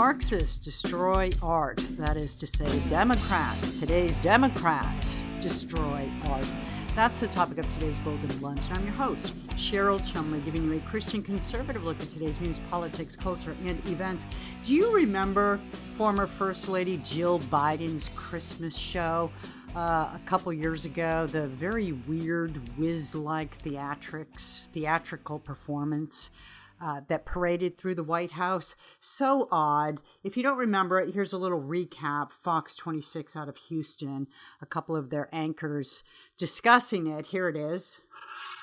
Marxists destroy art. That is to say, Democrats, today's Democrats, destroy art. That's the topic of today's Bold and Blunt, and I'm your host, Cheryl Chumley, giving you a Christian conservative look at today's news, politics, culture, and events. Do you remember former First Lady Jill Biden's Christmas show a couple years ago? The very weird, whiz-like theatrical performance that paraded through the White House. So odd. If you don't remember it, here's a little recap. Fox 26 out of Houston, a couple of their anchors discussing it. Here it is.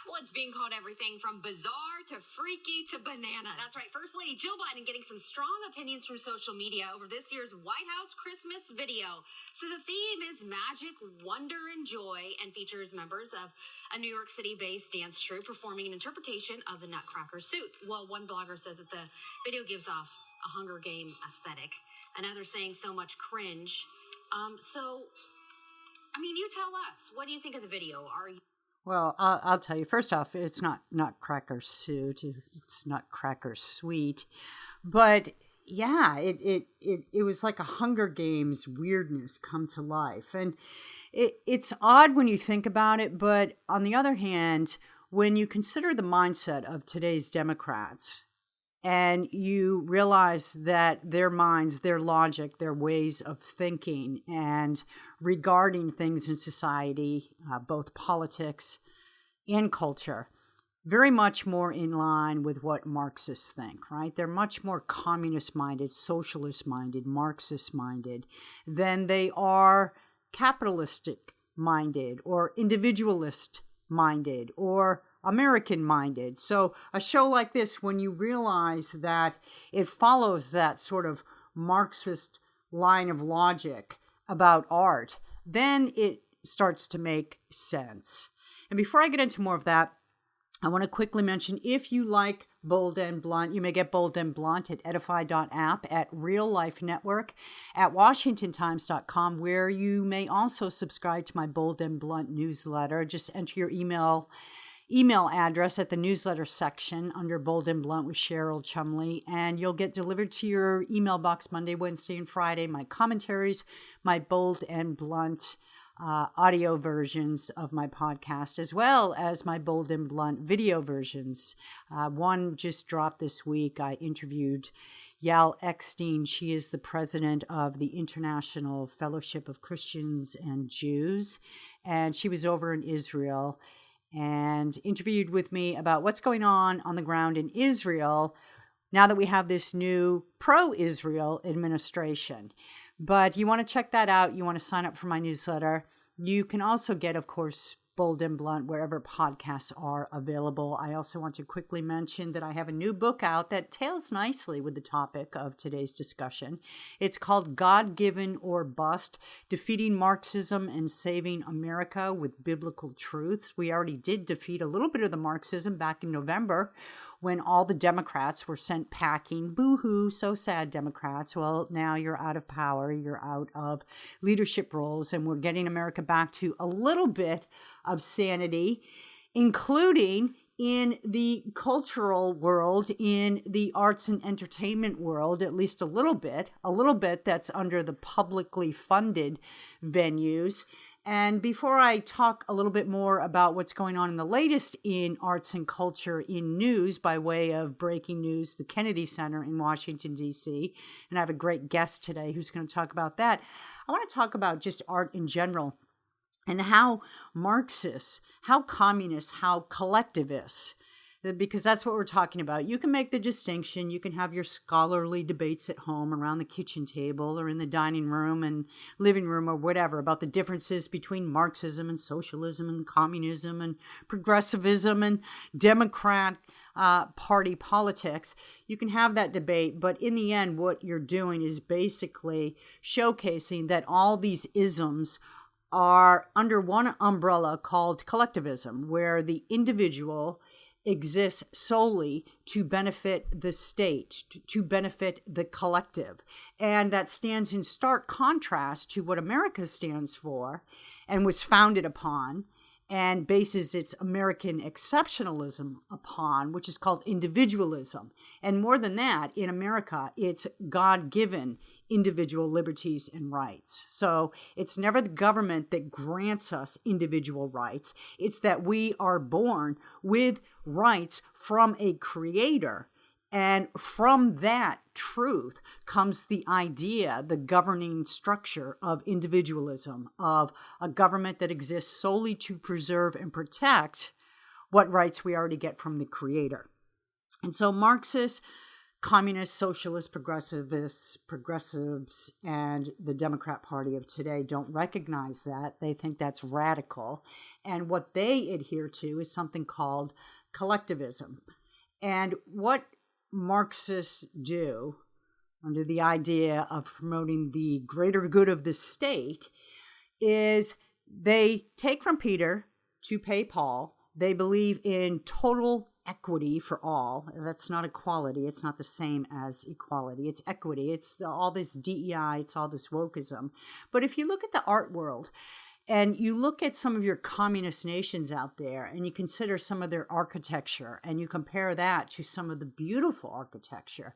Well, it's being called everything from bizarre to freaky to banana. That's right. First Lady Jill Biden getting some strong opinions from social media over this year's White House Christmas video. So the theme is magic, wonder, and joy, and features members of a New York City-based dance troupe performing an interpretation of the Nutcracker suit. Well, one blogger says that the video gives off a Hunger Game aesthetic. Another saying so much cringe. You tell us. What do you think of the video? Well, I'll tell you. First off, it's not Nutcracker suit. It's Nutcracker sweet. But yeah, it was like a Hunger Games weirdness come to life. And it's odd when you think about it. But on the other hand, when you consider the mindset of today's Democrats, and you realize that their minds, their logic, their ways of thinking and regarding things in society, both politics and culture, very much more in line with what Marxists think, right? They're much more communist-minded, socialist-minded, Marxist-minded than they are capitalistic-minded or individualist-minded or American-minded. So a show like this, when you realize that it follows that sort of Marxist line of logic about art, then it starts to make sense. And before I get into more of that, I want to quickly mention, if you like Bold and Blunt, you may get Bold and Blunt at edify.app, at Real Life Network, at washingtontimes.com, where you may also subscribe to my Bold and Blunt newsletter. Just enter your email address at the newsletter section under Bold and Blunt with Cheryl Chumley, and you'll get delivered to your email box Monday, Wednesday, and Friday my commentaries, my Bold and Blunt audio versions of my podcast, as well as my Bold and Blunt video versions. One just dropped this week. I interviewed Yael Eckstein. She is the president of the International Fellowship of Christians and Jews, and she was over in Israel and interviewed with me about what's going on the ground in Israel now that we have this new pro-Israel administration. But you want to check that out. You want to sign up for my newsletter. You can also get, of course, Bold and Blunt wherever podcasts are available. I also want to quickly mention that I have a new book out that tails nicely with the topic of today's discussion. It's called God-Given or Bust: Defeating Marxism and Saving America with Biblical Truths. We already did defeat a little bit of the Marxism back in November when all the Democrats were sent packing. Boo-hoo, so sad, Democrats. Well, now you're out of power. You're out of leadership roles, and we're getting America back to a little bit of sanity, including in the cultural world, in the arts and entertainment world, at least a little bit that's under the publicly funded venues. And before I talk a little bit more about what's going on in the latest in arts and culture in news, by way of breaking news, the Kennedy Center in Washington, D.C., and I have a great guest today who's going to talk about that, I want to talk about just art in general and how Marxists, how communists, how collectivists, because that's what we're talking about. You can make the distinction. You can have your scholarly debates at home around the kitchen table or in the dining room and living room or whatever about the differences between Marxism and socialism and communism and progressivism and Democrat party politics. You can have that debate, but in the end, what you're doing is basically showcasing that all these isms are under one umbrella called collectivism, where the individual exists solely to benefit the state, to benefit the collective. And that stands in stark contrast to what America stands for and was founded upon, and bases its American exceptionalism upon, which is called individualism. And more than that, in America, it's God-given individual liberties and rights. So it's never the government that grants us individual rights. It's that we are born with rights from a creator. And from that truth comes the idea, the governing structure of individualism, of a government that exists solely to preserve and protect what rights we already get from the creator. And so Marxists, communists, socialists, progressives, and the Democrat Party of today don't recognize that. They think that's radical. And what they adhere to is something called collectivism. And what Marxists do, under the idea of promoting the greater good of the state, is they take from Peter to pay Paul. They believe in total equity for all. That's not equality. It's not the same as equality. It's equity. It's all this DEI. It's all this wokeism. But if you look at the art world, and you look at some of your communist nations out there and you consider some of their architecture and you compare that to some of the beautiful architecture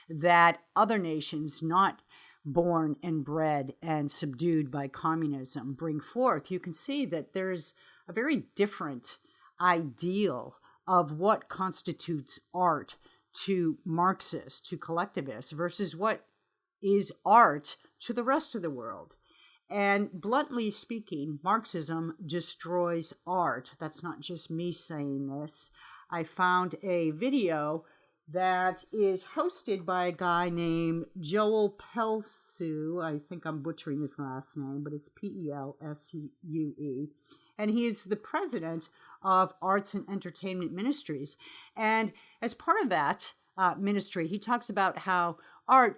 that other nations not born and bred and subdued by communism bring forth, you can see that there's a very different ideal of what constitutes art to Marxists, to collectivists, versus what is art to the rest of the world. And bluntly speaking, Marxism destroys art. That's not just me saying this. I found a video that is hosted by a guy named Joel Pelsu. I think I'm butchering his last name, but it's P-E-L-S-U-E. And he is the president of Arts and Entertainment Ministries. And as part of that ministry, he talks about how art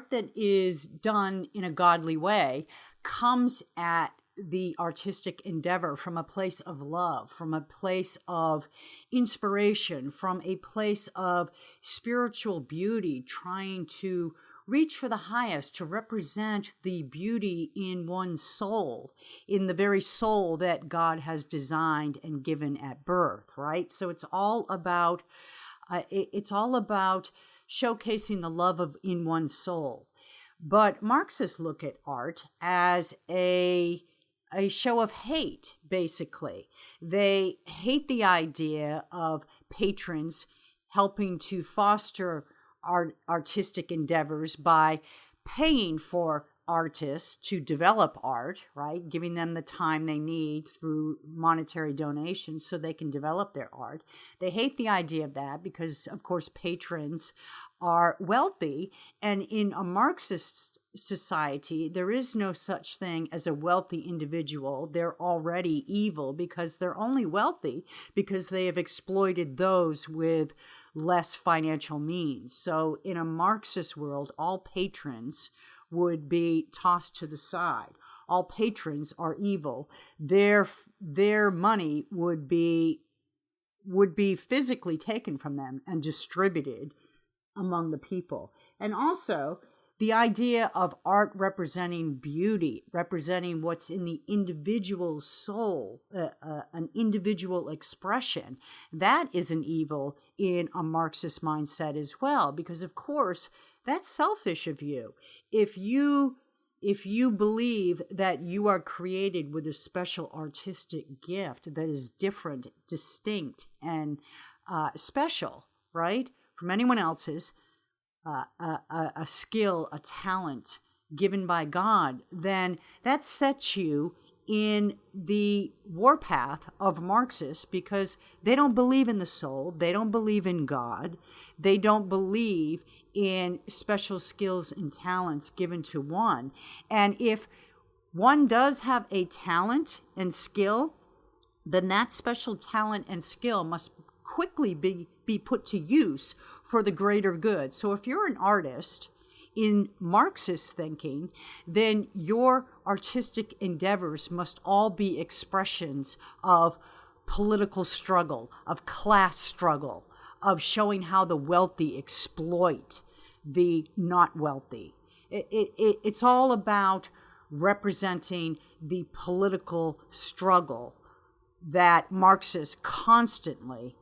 that is done in a godly way comes at the artistic endeavor from a place of love, from a place of inspiration, from a place of spiritual beauty, trying to reach for the highest, to represent the beauty in one's soul, in the very soul that God has designed and given at birth, right? So it's all about showcasing the love in one's soul. But Marxists look at art as a show of hate, basically. They hate the idea of patrons helping to foster artistic endeavors by paying for artists to develop art, right? Giving them the time they need through monetary donations so they can develop their art. They hate the idea of that because, of course, patrons are wealthy. And in a Marxist society, there is no such thing as a wealthy individual. They're already evil because they're only wealthy because they have exploited those with less financial means. So in a Marxist world, all patrons would be tossed to the side. All patrons are evil. Their money would be physically taken from them and distributed among the people. And also, the idea of art representing beauty, representing what's in the individual soul, an individual expression, that is an evil in a Marxist mindset as well, because of course, that's selfish of you. If you believe that you are created with a special artistic gift that is different, distinct, and special, right, from anyone else's, a skill, a talent given by God, then that sets you in the warpath of Marxists because they don't believe in the soul, they don't believe in God, they don't believe in special skills and talents given to one. And if one does have a talent and skill, then that special talent and skill must quickly be put to use for the greater good. So if you're an artist in Marxist thinking, then your artistic endeavors must all be expressions of political struggle, of class struggle, of showing how the wealthy exploit the not wealthy. It's all about representing the political struggle that Marxists constantly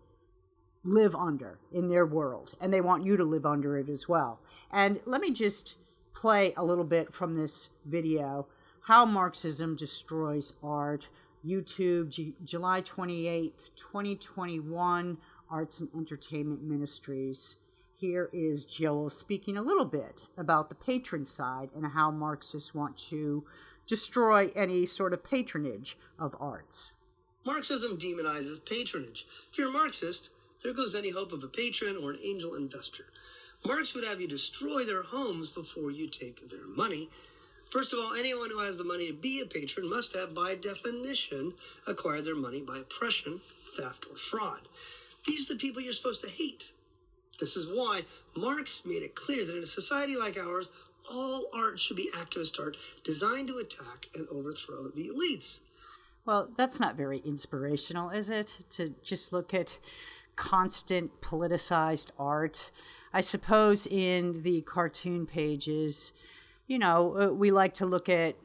live under in their world, and they want you to live under it as well. And let me just play a little bit from this video, How Marxism Destroys Art, YouTube, July 28th, 2021, Arts and Entertainment Ministries. Here is Joel speaking a little bit about the patron side and how Marxists want to destroy any sort of patronage of arts. Marxism demonizes patronage. If you're a Marxist, there goes any hope of a patron or an angel investor. Marx would have you destroy their homes before you take their money. First of all, anyone who has the money to be a patron must have, by definition, acquired their money by oppression, theft, or fraud. These are the people you're supposed to hate. This is why Marx made it clear that in a society like ours, all art should be activist art designed to attack and overthrow the elites. Well, that's not very inspirational, is it? To just look at constant politicized art. I suppose in the cartoon pages, we like to look at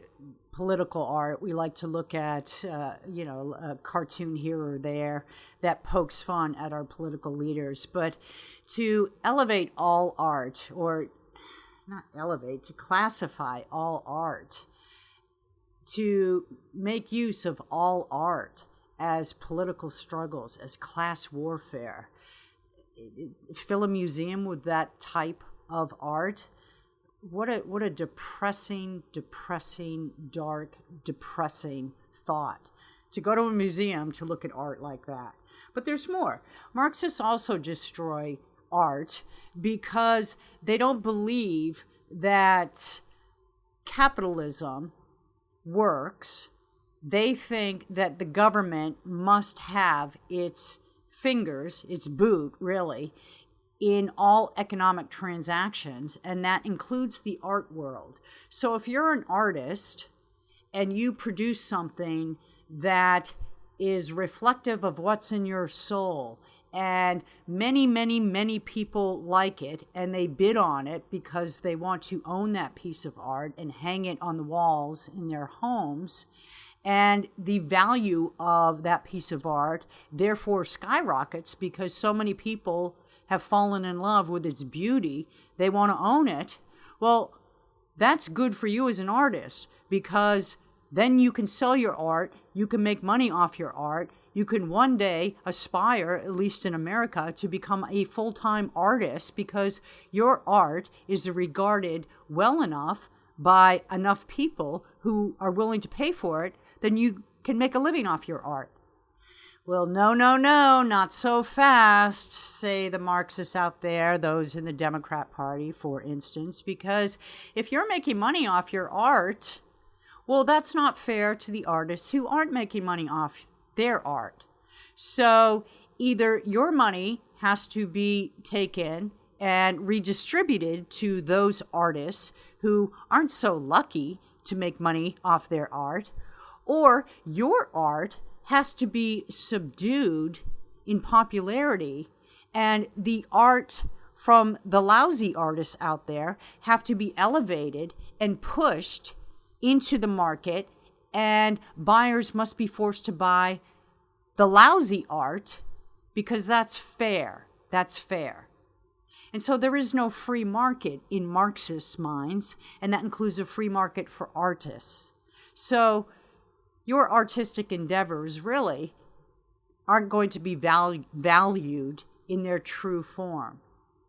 political art. We like to look at, a cartoon here or there that pokes fun at our political leaders. But to elevate all art, or not elevate, to classify all art, to make use of all art as political struggles, as class warfare, fill a museum with that type of art. What a depressing, dark, depressing thought, to go to a museum to look at art like that. But there's more. Marxists also destroy art because they don't believe that capitalism works. They think that the government must have its fingers, its boot, really, in all economic transactions, and that includes the art world. So if you're an artist and you produce something that is reflective of what's in your soul, and many people like it, and they bid on it because they want to own that piece of art and hang it on the walls in their homes, and the value of that piece of art therefore skyrockets because so many people have fallen in love with its beauty, they want to own it. Well, that's good for you as an artist, because then you can sell your art, you can make money off your art, you can one day aspire, at least in America, to become a full-time artist because your art is regarded well enough by enough people who are willing to pay for it, then you can make a living off your art. Well, no, not so fast, say the Marxists out there, those in the Democrat Party, for instance, because if you're making money off your art, well, that's not fair to the artists who aren't making money off their art. So either your money has to be taken and redistributed to those artists who aren't so lucky to make money off their art, or your art has to be subdued in popularity, and the art from the lousy artists out there have to be elevated and pushed into the market, and buyers must be forced to buy the lousy art because that's fair. That's fair. And so there is no free market in Marxist minds, and that includes a free market for artists. So your artistic endeavors really aren't going to be valued in their true form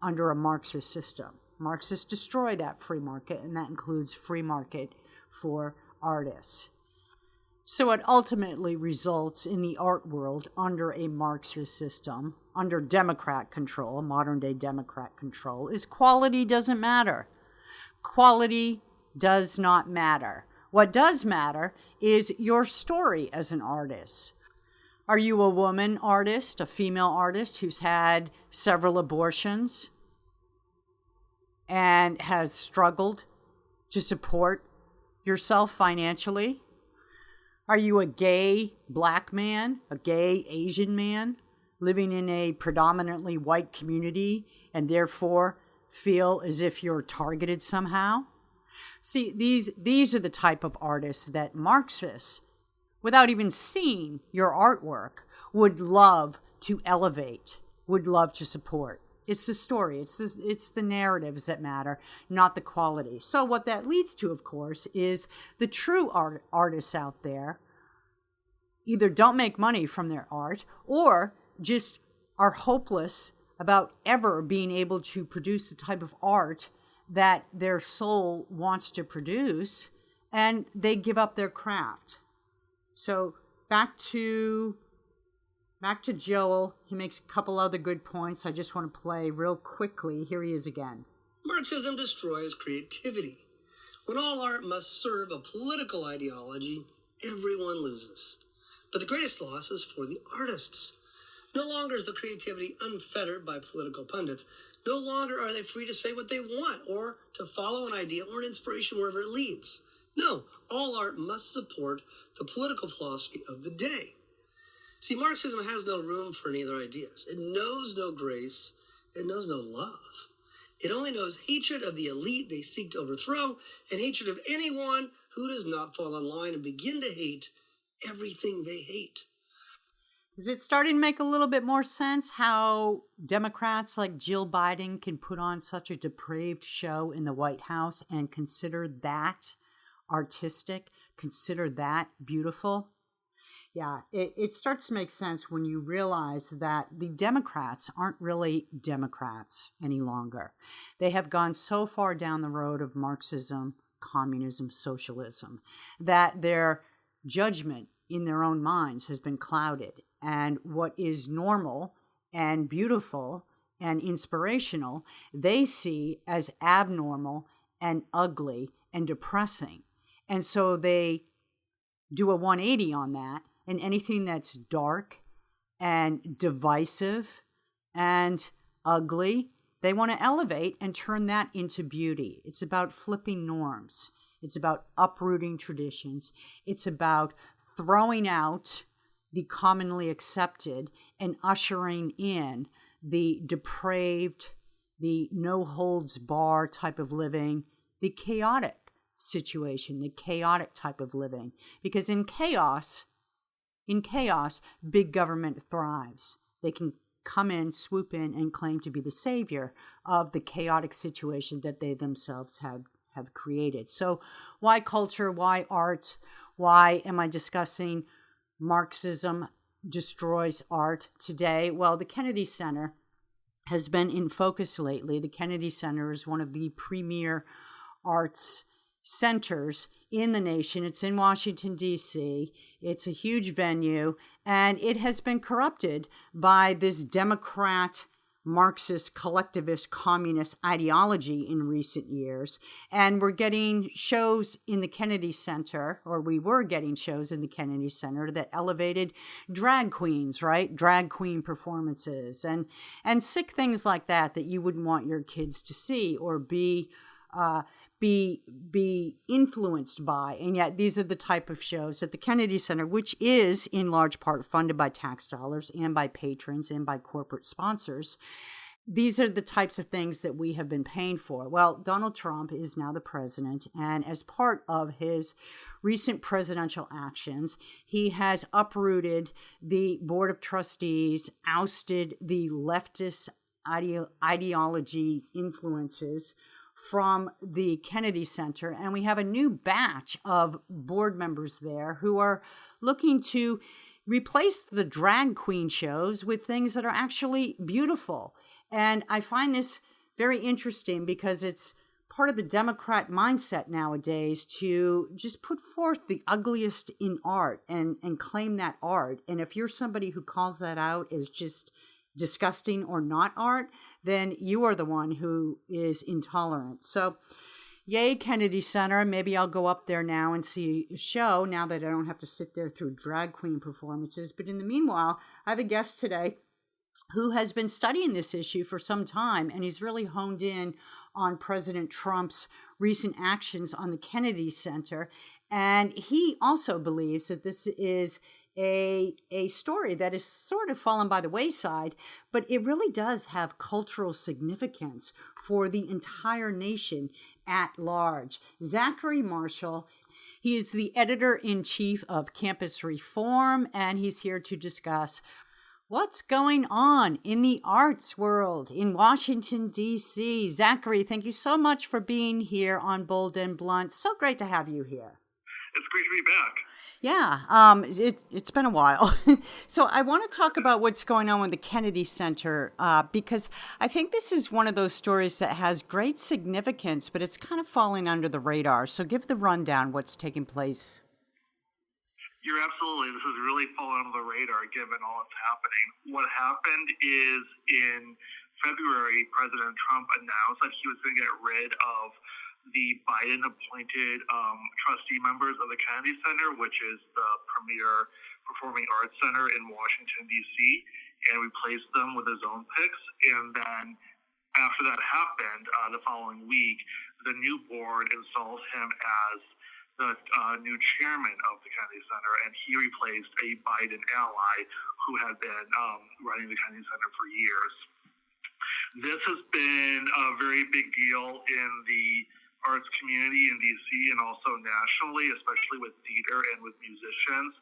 under a Marxist system. Marxists destroy that free market, and that includes free market for artists. So it ultimately results in the art world under a Marxist system, under Democrat control, modern-day Democrat control, is quality doesn't matter. Quality does not matter. What does matter is your story as an artist. Are you a woman artist, a female artist who's had several abortions and has struggled to support yourself financially? Are you a gay black man, a gay Asian man living in a predominantly white community and therefore feel as if you're targeted somehow? See, these are the type of artists that Marxists, without even seeing your artwork, would love to elevate, would love to support. It's the story, it's the narratives that matter, not the quality. So what that leads to, of course, is the true artists out there either don't make money from their art or just are hopeless about ever being able to produce the type of art that their soul wants to produce, and they give up their craft. So back to Joel. He makes a couple other good points I just want to play real quickly. Here he is again. Marxism destroys creativity. When all art must serve a political ideology, everyone loses. But the greatest loss is for the artists. No longer is the creativity unfettered by political pundits. No longer are they free to say what they want or to follow an idea or an inspiration wherever it leads. No, all art must support the political philosophy of the day. See, Marxism has no room for any other ideas. It knows no grace. It knows no love. It only knows hatred of the elite they seek to overthrow and hatred of anyone who does not fall in line and begin to hate everything they hate. Is it starting to make a little bit more sense how Democrats like Jill Biden can put on such a depraved show in the White House and consider that artistic, consider that beautiful? Yeah, it starts to make sense when you realize that the Democrats aren't really Democrats any longer. They have gone so far down the road of Marxism, communism, socialism, that their judgment in their own minds has been clouded. And what is normal and beautiful and inspirational, they see as abnormal and ugly and depressing. And so they do a 180 on that, and anything that's dark and divisive and ugly, they want to elevate and turn that into beauty. It's about flipping norms. It's about uprooting traditions. It's about throwing out the commonly accepted and ushering in the depraved, the no-holds-bar type of living, the chaotic situation, the chaotic type of living. Because in chaos, big government thrives. They can come in, swoop in, and claim to be the savior of the chaotic situation that they themselves have created. So why culture? Why art? Why am I discussing Marxism destroys art today? Well, the Kennedy Center has been in focus lately. The Kennedy Center is one of the premier arts centers in the nation. It's in Washington, D.C. It's a huge venue, and it has been corrupted by this Democrat, Marxist, collectivist, communist ideology in recent years. And we're getting shows in the Kennedy Center, or we were getting shows in the Kennedy Center that elevated drag queens, right? Drag queen performances and sick things like that you wouldn't want your kids to see or be influenced by. And yet these are the type of shows at the Kennedy Center, which is in large part funded by tax dollars and by patrons and by corporate sponsors. These are the types of things that we have been paying for. Well, Donald Trump is now the president, and as part of his recent presidential actions, he has uprooted the board of trustees, ousted the leftist ideology influences from the Kennedy Center, and we have a new batch of board members there who are looking to replace the drag queen shows with things that are actually beautiful. And I find this very interesting because it's part of the Democrat mindset nowadays to just put forth the ugliest in art and claim that art. And if you're somebody who calls that out as just disgusting or not art, then you are the one who is intolerant. So yay, Kennedy Center. Maybe I'll go up there now and see a show now that I don't have to sit there through drag queen performances. But in the meanwhile, I have a guest today who has been studying this issue for some time, and he's really honed in on President Trump's recent actions on the Kennedy Center. And he also believes that this is a story that is sort of fallen by the wayside, but it really does have cultural significance for the entire nation at large. Zachary Marschall, he is the editor-in-chief of Campus Reform, and he's here to discuss what's going on in the arts world in Washington, D.C. Zachary, thank you so much for being here on Bold and Blunt. So great to have you here. It's great to be back. Yeah, it's been a while. So I want to talk about what's going on with the Kennedy Center because I think this is one of those stories that has great significance, but it's kind of falling under the radar. So give the rundown what's taking place. You're absolutely. This has really fallen under the radar given all that's happening. What happened is in February, President Trump announced that he was going to get rid of the Biden-appointed trustee members of the Kennedy Center, which is the premier performing arts center in Washington, D.C., and replaced them with his own picks. And then after that happened, the following week, the new board installed him as the new chairman of the Kennedy Center, and he replaced a Biden ally who had been running the Kennedy Center for years. This has been a very big deal in the arts community in D.C. and also nationally, especially with theater and with musicians.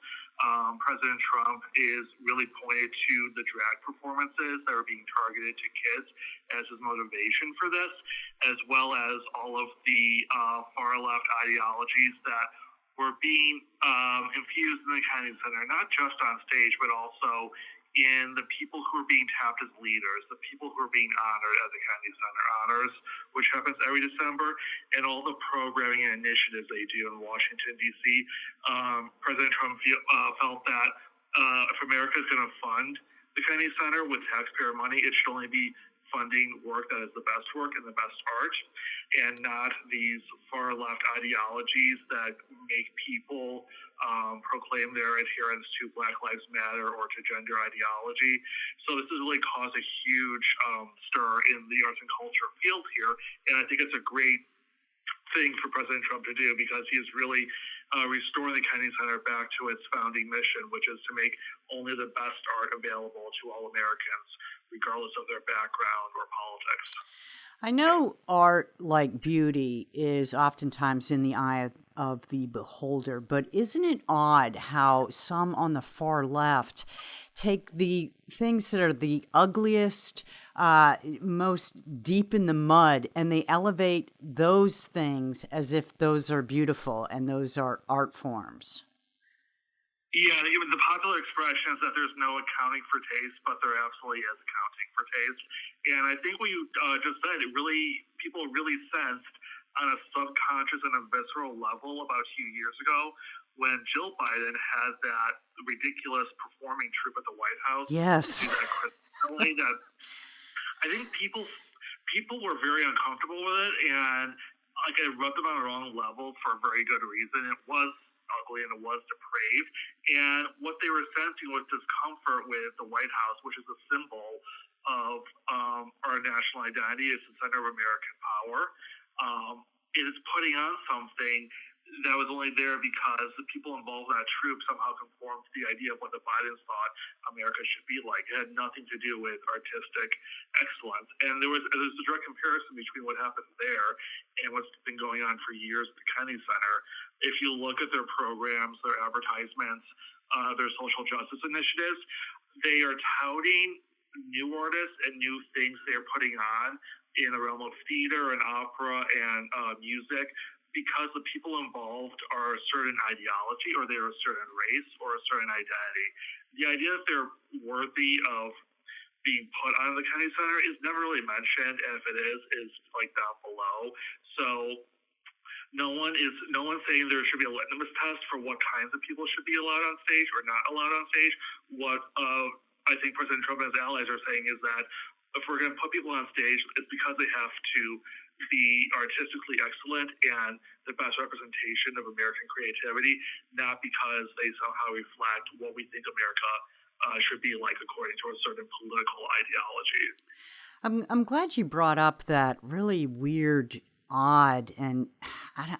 President Trump is really pointed to the drag performances that are being targeted to kids as his motivation for this, as well as all of the far-left ideologies that were being infused in the Kennedy Center, not just on stage, but also in the people who are being tapped as leaders, the people who are being honored at the Kennedy Center Honors, which happens every December, and all the programming and initiatives they do in Washington, D.C. President Trump felt that if America is going to fund the Kennedy Center with taxpayer money, it should only be funding work that is the best work and the best art, and not these far-left ideologies that make people proclaim their adherence to Black Lives Matter or to gender ideology. So this has really caused a huge stir in the arts and culture field here, and I think it's a great thing for President Trump to do because he is really restoring the Kennedy Center back to its founding mission, which is to make only the best art available to all Americans, regardless of their background or politics. I know art, like beauty, is oftentimes in the eye of the beholder, but isn't it odd how some on the far left take the things that are the ugliest, most deep in the mud, and they elevate those things as if those are beautiful and those are art forms? Yeah, even the popular expression is that there's no accounting for taste, but there absolutely is accounting for taste. And I think what you just said, people really sensed on a subconscious and a visceral level about a few years ago when Jill Biden had that ridiculous performing troupe at the White House. Yes. That I think people were very uncomfortable with it, and like it rubbed them on the wrong level for a very good reason. It was ugly and it was depraved, and what they were sensing was discomfort with the White House, which is a symbol of our national identity. It's the center of American power. It is putting on something that was only there because the people involved in that troop somehow conformed to the idea of what the Bidens thought America should be like. It had nothing to do with artistic excellence. And there's a direct comparison between what happened there and what's been going on for years at the Kennedy Center. If you look at their programs, their advertisements, their social justice initiatives, they are touting new artists and new things they're putting on in the realm of theater and opera and music, because the people involved are a certain ideology or they're a certain race or a certain identity. The idea that they're worthy of being put on the Kennedy Center is never really mentioned, and if it is like down below. So no one's saying there should be a litmus test for what kinds of people should be allowed on stage or not allowed on stage. What I think President Trump and his allies are saying is that if we're going to put people on stage, it's because they have to be artistically excellent and the best representation of American creativity, not because they somehow reflect what we think America should be like according to a certain political ideology. I'm glad you brought up that really weird odd and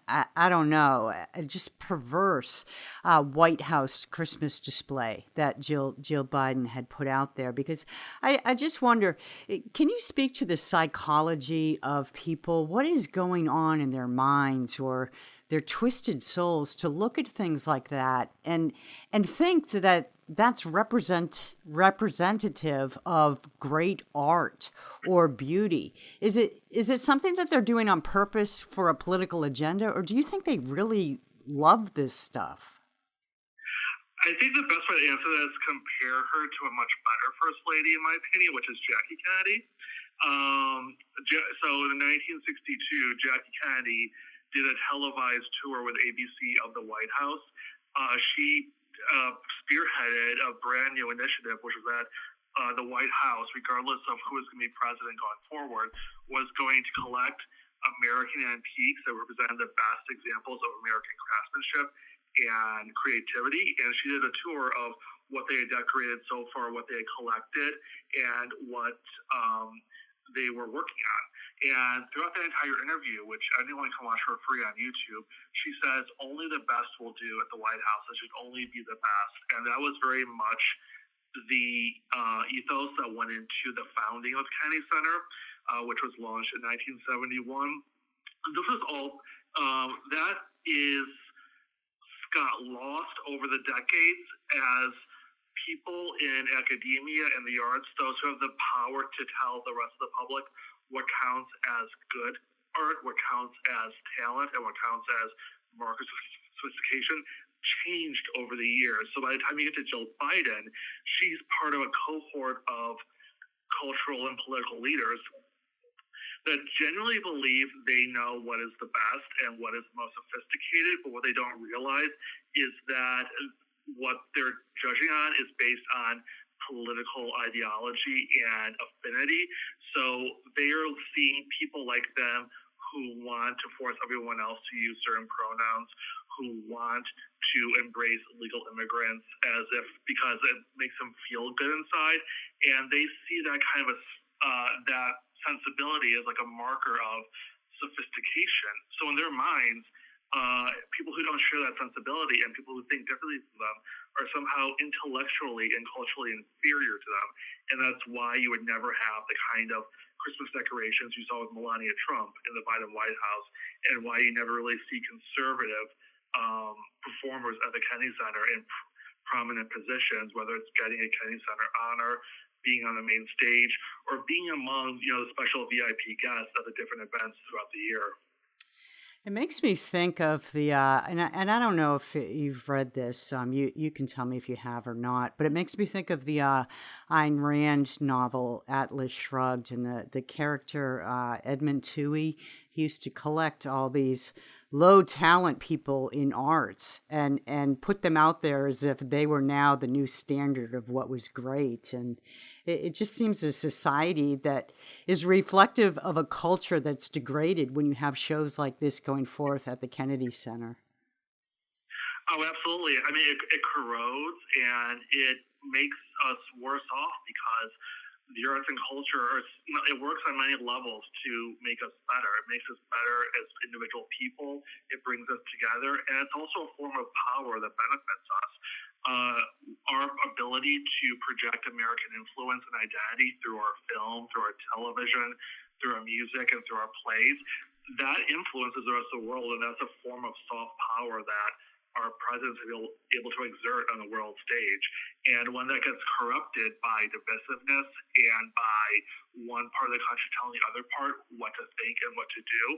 I don't know, just perverse White House Christmas display that Jill Biden had put out there. Because I just wonder, can you speak to the psychology of people? What is going on in their minds or their twisted souls to look at things like that and think that that's representative of great art or beauty? Is it something that they're doing on purpose for a political agenda, or do you think they really love this stuff? I think the best way to answer that is compare her to a much better first lady, in my opinion, which is Jackie Kennedy. So in 1962, Jackie Kennedy did a televised tour with ABC of the White House. She spearheaded a brand new initiative, which was that the White House, regardless of who is going to be president going forward, was going to collect American antiques that represented the best examples of American craftsmanship and creativity. And she did a tour of what they had decorated so far, what they had collected, and what they were working on. And throughout that entire interview, which anyone can watch for free on YouTube, she says only the best will do at the White House. It should only be the best. And that was very much the ethos that went into the founding of Kennedy Center, which was launched in 1971. This is all, that got lost over the decades as people in academia and the arts, those who have the power to tell the rest of the public what counts as good art, what counts as talent, and what counts as market sophistication, changed over the years. So by the time you get to Jill Biden, she's part of a cohort of cultural and political leaders that genuinely believe they know what is the best and what is most sophisticated, but what they don't realize is that what they're judging on is based on political ideology and affinity. So they are seeing people like them who want to force everyone else to use certain pronouns, who want to embrace legal immigrants as if because it makes them feel good inside, and they see that kind of that sensibility as like a marker of sophistication. So in their minds, people who don't share that sensibility and people who think differently from them are somehow intellectually and culturally inferior to them. And that's why you would never have the kind of Christmas decorations you saw with Melania Trump in the Biden White House, and why you never really see conservative performers at the Kennedy Center in prominent positions, whether it's getting a Kennedy Center honor, being on the main stage, or being among the special VIP guests at the different events throughout the year. It makes me think of the, and I don't know if you've read this, you can tell me if you have or not, but it makes me think of the Ayn Rand novel, Atlas Shrugged, and the character Edmund Toohey. He used to collect all these low talent people in arts and put them out there as if they were now the new standard of what was great. And it just seems a society that is reflective of a culture that's degraded when you have shows like this going forth at the Kennedy Center. Oh, absolutely. I mean, it corrodes and it makes us worse off because the arts and culture, it works on many levels to make us better. It makes us better as individual people. It brings us together, and it's also a form of power that benefits us. Our ability to project American influence and identity through our film, through our television, through our music, and through our plays, that influences the rest of the world, and that's a form of soft power that our presidents are able to exert on the world stage. And when that gets corrupted by divisiveness and by one part of the country telling the other part what to think and what to do,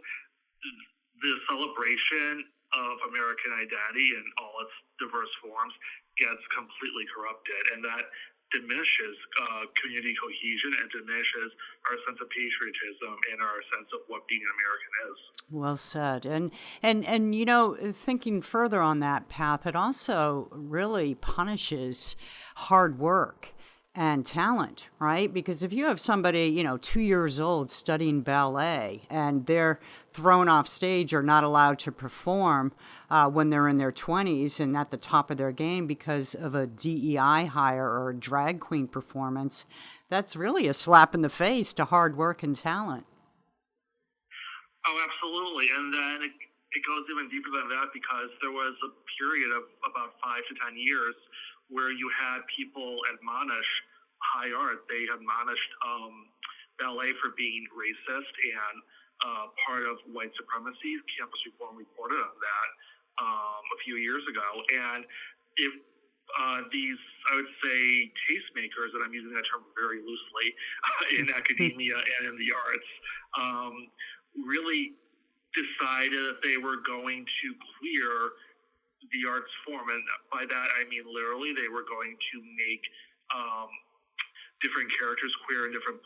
the celebration of American identity in all its diverse forms gets completely corrupted, and that diminishes community cohesion and diminishes our sense of patriotism and our sense of what being an American is. Well said. And thinking further on that path, it also really punishes hard work and talent, right? Because if you have somebody, 2 years old studying ballet and they're thrown off stage or not allowed to perform when they're in their 20s and at the top of their game because of a DEI hire or a drag queen performance, that's really a slap in the face to hard work and talent. Oh, absolutely. And then it goes even deeper than that because there was a period of about 5 to 10 years where you had people admonish high art. They admonished ballet for being racist and part of white supremacy. Campus Reform reported on that a few years ago. And if these, I would say, tastemakers, and I'm using that term very loosely, in academia and in the arts, really decided that they were going to queer the arts form. And by that, I mean literally they were going to make different characters queer in different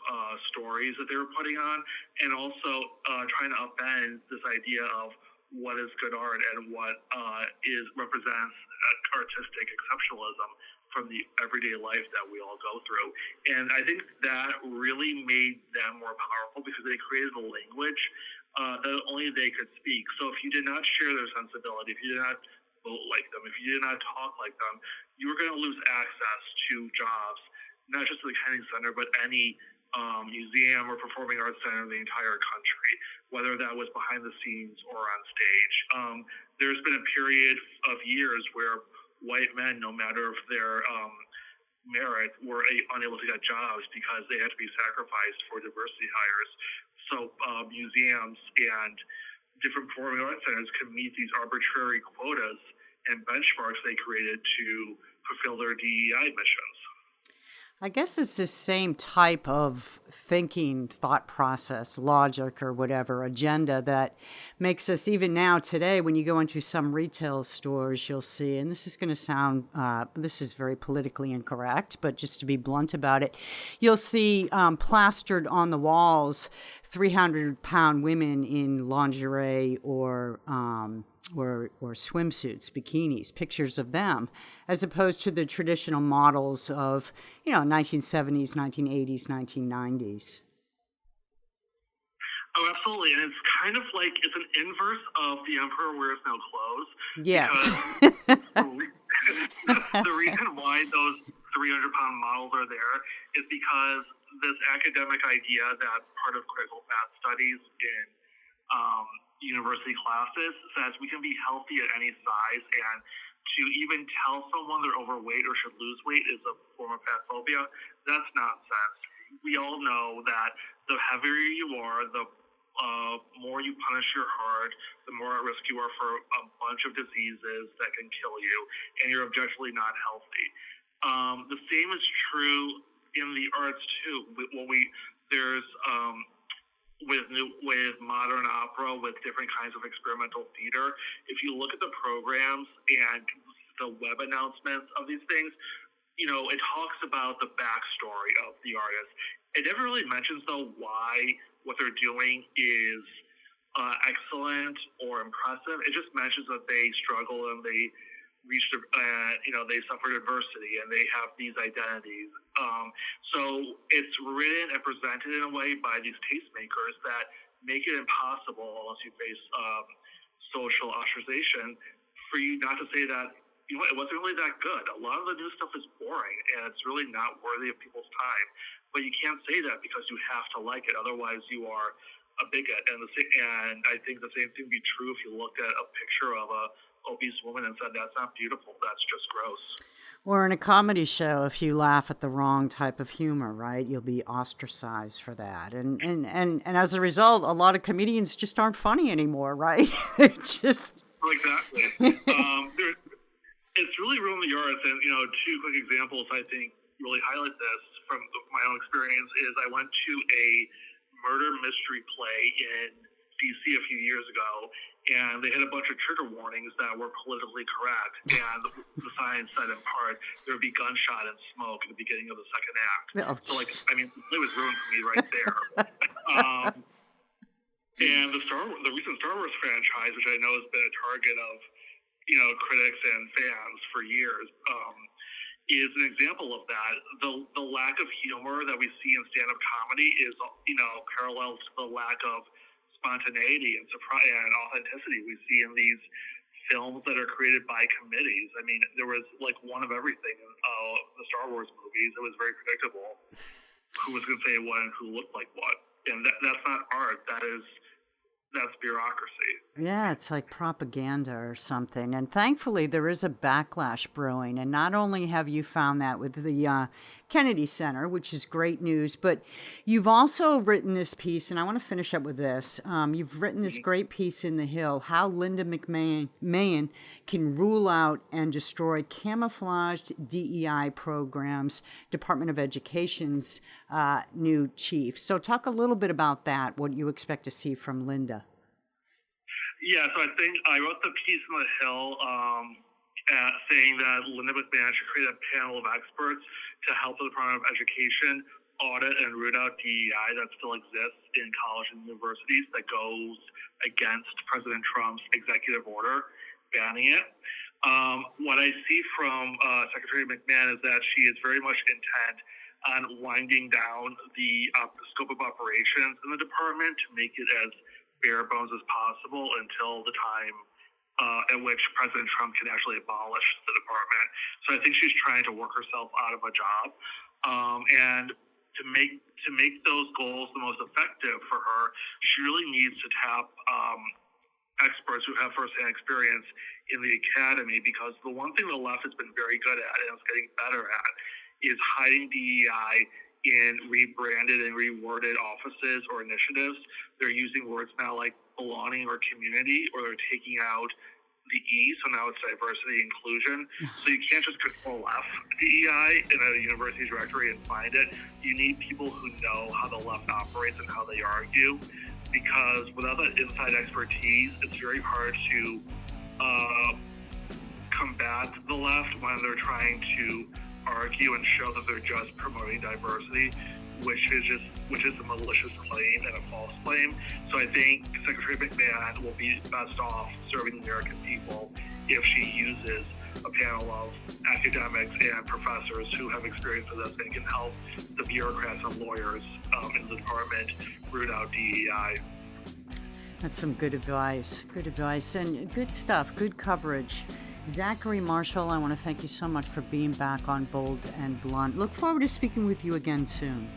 stories that they were putting on, and also trying to upend this idea of what is good art and what represents artistic exceptionalism from the everyday life that we all go through. And I think that really made them more powerful because they created a language that only they could speak. So if you did not share their sensibility, if you did not vote like them, if you did not talk like them, you were going to lose access to jobs, not just the Kennedy Center, but any museum or performing arts center in the entire country, whether that was behind the scenes or on stage. There's been a period of years where white men, no matter if their merit, were unable to get jobs because they had to be sacrificed for diversity hires. So museums and different performing arts centers can meet these arbitrary quotas and benchmarks they created to fulfill their DEI missions. I guess it's the same type of thinking, thought process, logic, or whatever, agenda that makes us, even now today, when you go into some retail stores, you'll see, and this is going to sound, this is very politically incorrect, but just to be blunt about it, you'll see plastered on the walls 300-pound women in lingerie or swimsuits, bikinis, pictures of them, as opposed to the traditional models of, 1970s, 1980s, 1990s. Oh, absolutely. And it's kind of like, it's an inverse of The Emperor Wears No Clothes. Yes. The reason why those 300-pound models are there is because this academic idea that part of critical math studies in university classes says we can be healthy at any size, and to even tell someone they're overweight or should lose weight is a form of fat phobia. That's nonsense. We all know that the heavier you are, the more you punish your heart, the more at risk you are for a bunch of diseases that can kill you, and you're objectively not healthy. The same is true in the arts too. There's with modern opera, with different kinds of experimental theater, if you look at the programs and the web announcements of these things, it talks about the backstory of the artist. It never really mentions, though, why what they're doing is excellent or impressive. It just mentions that they struggle and they reached, they suffered adversity and they have these identities. So it's written and presented in a way by these tastemakers that make it impossible, unless you face social ostracization, for you not to say that, it wasn't really that good. A lot of the new stuff is boring and it's really not worthy of people's time. But you can't say that because you have to like it. Otherwise, you are a bigot. And I think the same thing would be true if you looked at a picture of a obese woman and said, that's not beautiful, that's just gross. Or in a comedy show, if you laugh at the wrong type of humor, right, you'll be ostracized for that. And as a result, a lot of comedians just aren't funny anymore, right? Exactly. It's really ruined the arts. And, two quick examples I think really highlight this from my own experience is I went to a murder mystery play in D.C. a few years ago, and they had a bunch of trigger warnings that were politically correct. And the sign said in part, there would be gunshot and smoke at the beginning of the second act. Oh. So, it was ruined for me right there. And the recent Star Wars franchise, which I know has been a target of, critics and fans for years, is an example of that. The lack of humor that we see in stand-up comedy is, parallels to the lack of spontaneity and surprise and authenticity we see in these films that are created by committees. I mean, there was one of everything in the Star Wars movies. It was very predictable who was going to say what and who looked like what, and that's not art. that's bureaucracy. Yeah, it's like propaganda or something. And thankfully, there is a backlash brewing. And not only have you found that with the Kennedy Center, which is great news, but you've also written this piece, and I want to finish up with this. You've written this great piece in The Hill, How Linda McMahon Can Rule Out and Destroy Camouflaged DEI Programs, Department of Education's new chief. So talk a little bit about that, what you expect to see from Linda. Yeah, so I think I wrote the piece in The Hill saying that Linda McMahon should create a panel of experts to help the Department of Education audit and root out DEI that still exists in colleges and universities that goes against President Trump's executive order banning it. What I see from Secretary McMahon is that she is very much intent on winding down the scope of operations in the department to make it as bare bones as possible until the time at which President Trump can actually abolish the department. So I think she's trying to work herself out of a job, and to make those goals the most effective for her, she really needs to tap experts who have firsthand experience in the academy, because the one thing the left has been very good at and is getting better at is hiding DEI in rebranded and reworded offices or initiatives. They're using words now like belonging or community, or they're taking out the E, so now it's diversity inclusion. So you can't just control F DEI in a university directory and find it. You need people who know how the left operates and how they argue, because without that inside expertise, it's very hard to combat the left when they're trying to argue and show that they're just promoting diversity, which is a malicious claim and a false claim. So I think Secretary McMahon will be best off serving the American people if she uses a panel of academics and professors who have experience with this and can help the bureaucrats and lawyers in the department root out DEI. That's some good advice. Good advice and good stuff. Good coverage. Zachary Marschall, I want to thank you so much for being back on Bold and Blunt. Look forward to speaking with you again soon.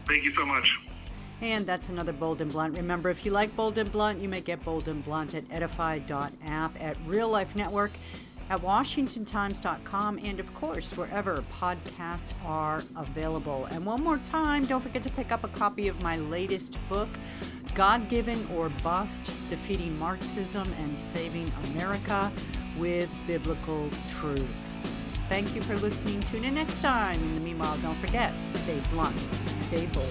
Thank you so much. And that's another Bold and Blunt. Remember, if you like Bold and Blunt, you may get Bold and Blunt at edify.app, at Real Life Network, at WashingtonTimes.com, and of course, wherever podcasts are available. And one more time, don't forget to pick up a copy of my latest book, God-Given or Bust, Defeating Marxism and Saving America with Biblical Truths. Thank you for listening. Tune in next time. In the meanwhile, don't forget, stay blunt, stay bold.